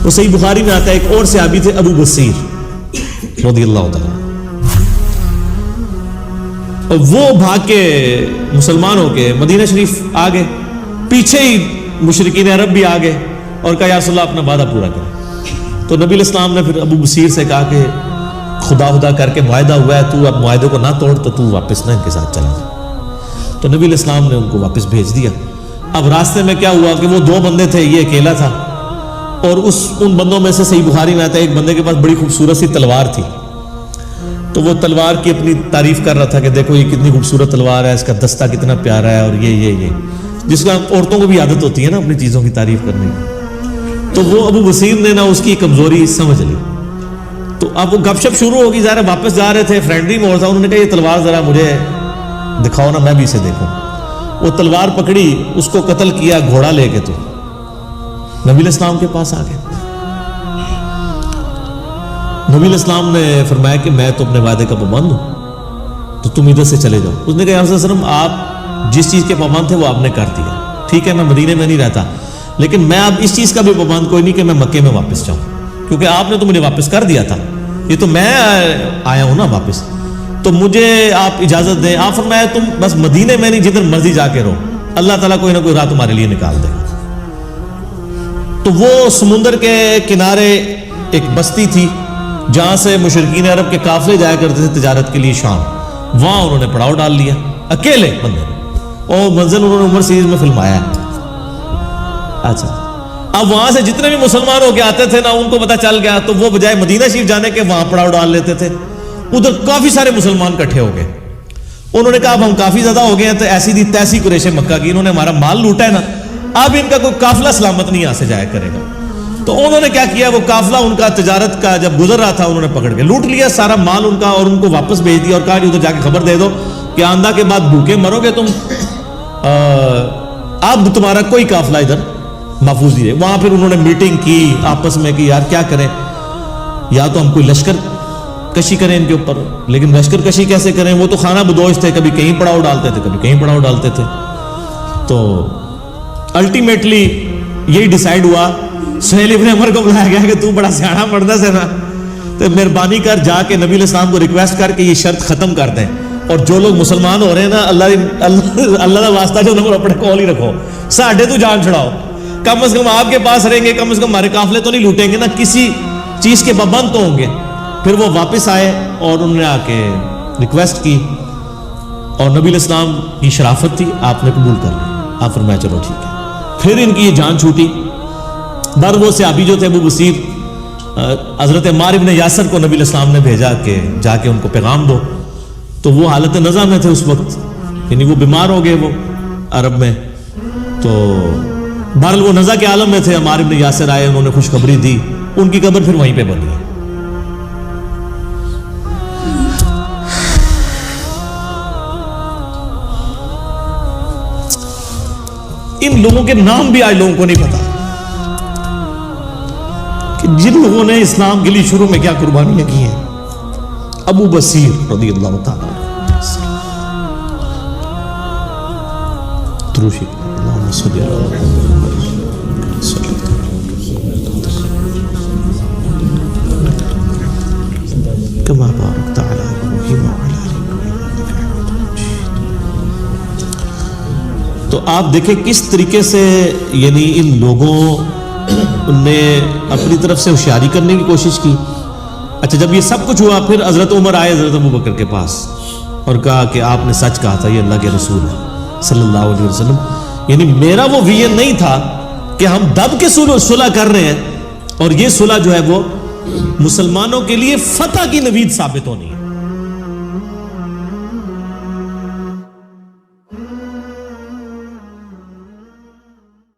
تو صحیح بخاری میں آتا ہے ایک اور صحابی تھے ابو بصیر رضی اللہ تعالیٰ، اور وہ بھاگ کے مسلمان ہو کے مدینہ شریف آ گئے، پیچھے ہی مشرکین عرب بھی آ گئے اور کہا یا رسول اللہ اپنا وعدہ پورا کریں۔ تو نبی علیہ السلام نے پھر ابو بصیر سے کہا کہ خدا کر کے معاہدہ ہوا ہے، تو اب معاہدے کو نہ توڑ، تو تو واپس نہ ان کے ساتھ چلا جا۔ تو نبی علیہ السلام نے ان کو واپس بھیج دیا۔ اب راستے میں کیا ہوا کہ وہ 2 بندے تھے، یہ اکیلا تھا، اور ان بندوں میں سے صحیح بخاری میں آتا ہے ایک بندے کے پاس بڑی خوبصورت سی تلوار تھی، تو وہ تلوار کی اپنی تعریف کر رہا تھا کہ دیکھو یہ کتنی خوبصورت تلوار ہے، اس کا دستہ کتنا پیارا ہے، اور یہ جس کا عورتوں کو بھی عادت ہوتی ہے نا اپنی چیزوں کی تعریف کرنے کی۔ تو وہ ابو بصیر نے نا اس کی کمزوری سمجھ لی، تو اب وہ گپ شپ شروع ہوگی، ظاہر واپس جا رہے تھے، فرینڈلی ماحول تھا، انہوں نے کہا یہ تلوار ذرا مجھے دکھاؤ نا، میں بھی اسے دیکھوں۔ وہ تلوار پکڑی، اس کو قتل کیا گھوڑا لے کے، تو نبی علیہ السلام کے پاس آ گئے۔ نبی علیہ السلام نے فرمایا کہ میں تو اپنے وعدے کا پابند ہوں، تو تم ادھر سے چلے جاؤ۔ اس نے کہا یا رسول اللہ صلی اللہ علیہ وسلم آپ جس چیز کے پابند تھے وہ آپ نے کر دیا، ٹھیک ہے میں مدینے میں نہیں رہتا، لیکن میں اب اس چیز کا بھی پابند کوئی نہیں کہ میں مکے میں واپس جاؤں، کیونکہ آپ نے تو مجھے واپس کر دیا تھا، یہ تو میں آیا ہوں نا واپس، تو مجھے آپ اجازت دیں۔ آپ فرمایا تم بس مدینے میں نہیں، جدھر مرضی جا کے رہو، اللہ تعالیٰ کوئی نہ کوئی راہ تمہارے لیے نکال دے گا۔ تو وہ سمندر کے کنارے ایک بستی تھی جہاں سے مشرکین عرب کے قافلے جایا کرتے تھے تجارت کے لیے شام، وہاں انہوں نے پڑاؤ ڈال لیا اکیلے بندے، اور منزل انہوں نے عمر سیریز میں فلمایا ہے۔ اچھا، اب وہاں سے جتنے بھی مسلمان ہو کے آتے تھے نا، ان کو پتا چل گیا، تو وہ بجائے مدینہ شریف جانے کے وہاں پڑاؤ ڈال لیتے تھے۔ ادھر کافی سارے مسلمان کٹھے ہو گئے، انہوں نے کہا اب ہم کافی زیادہ ہو گئے ہیں، تو ایسی دی تیسی قریش مکہ کی، انہوں نے ہمارا مال لوٹا ہے نا، اب ان کا کوئی قافلہ سلامت نہیں یہاں سے جایا کرے گا۔ تو انہوں نے کیا کیا، وہ قافلہ ان کا تجارت کا جب گزر رہا تھا، انہوں نے پکڑ کے لوٹ لیا سارا مال ان کا، اور ان کو واپس بھیج دیا، اور کہا کہ ادھر جا کے خبر دے دو کہ آندھا کے بعد بھوکے مرو گے تم، اب تمہارا کوئی قافلہ ادھر محفوظ نہیں ہے۔ وہاں پھر انہوں نے میٹنگ کی آپس میں کہ یار کیا کریں، یا تو ہم کوئی لشکر کشی کریں ان کے اوپر، لیکن لشکر کشی کیسے کریں، وہ تو خانہ بدوش تھے، کبھی کہیں پڑاؤ ڈالتے تھے کبھی کہیں پڑاؤ ڈالتے تھے۔ تو الٹیمیٹلی یہی ڈیسائیڈ ہوا، سہیل ابن عمر کو بلایا گیا کہ تو بڑا سیاڑا مرد ہے نا، تو مہربانی کر جا کے نبی علیہ السلام کو ریکویسٹ کر کے یہ شرط ختم کر دیں، اور جو لوگ مسلمان ہو رہے ہیں نا، اللہ کا واسطہ جو نمبر اپنے کول ہی رکھو، ساڈے تو جان چھڑاؤ، کم از کم آپ کے پاس رہیں گے، کم از کم ہمارے قافلے تو نہیں لوٹیں گے نا، کسی چیز کے پابند تو ہوں گے۔ پھر وہ واپس آئے اور انہوں نے آ کے ریکویسٹ کی، اور نبی علیہ السلام کی شرافت تھی، آپ نے قبول کر لیا، آپ فرمایا چلو ٹھیک ہے۔ پھر ان کی یہ جان چھوٹی، بر وہ صحابی جو تھے ابو بصیر، حضرت عمار ابن یاسر کو نبی علیہ السلام نے بھیجا کہ جا کے ان کو پیغام دو، تو وہ حالت نزع میں تھے اس وقت، یعنی وہ بیمار ہو گئے وہ عرب میں، تو بہرحال وہ نزع کے عالم میں تھے۔ عمار ابن یاسر آئے، انہوں نے خوشخبری دی، ان کی قبر پھر وہیں پہ بنی ہے۔ ان لوگوں کے نام بھی آج لوگوں کو نہیں پتا کہ جن لوگوں نے اسلام کے لیے شروع میں کیا قربانیاں کی ہیں۔ ابو بصیر رضی اللہ تعالیٰ اللہم صلی علی محمد کما بارکت علی ابراہیم وعلی آل ابراہیم۔ تو آپ دیکھیں کس طریقے سے یعنی ان لوگوں نے اپنی طرف سے ہوشیاری کرنے کی کوشش کی۔ اچھا، جب یہ سب کچھ ہوا، پھر حضرت عمر آئے حضرت ابوبکر کے پاس اور کہا کہ آپ نے سچ کہا تھا، یہ اللہ کے رسول ہے صلی اللہ علیہ وسلم، یعنی میرا وہ ویژن نہیں تھا کہ ہم دب کے صلح کر رہے ہیں، اور یہ صلح جو ہے وہ مسلمانوں کے لیے فتح کی نوید ثابت ہونی ہے۔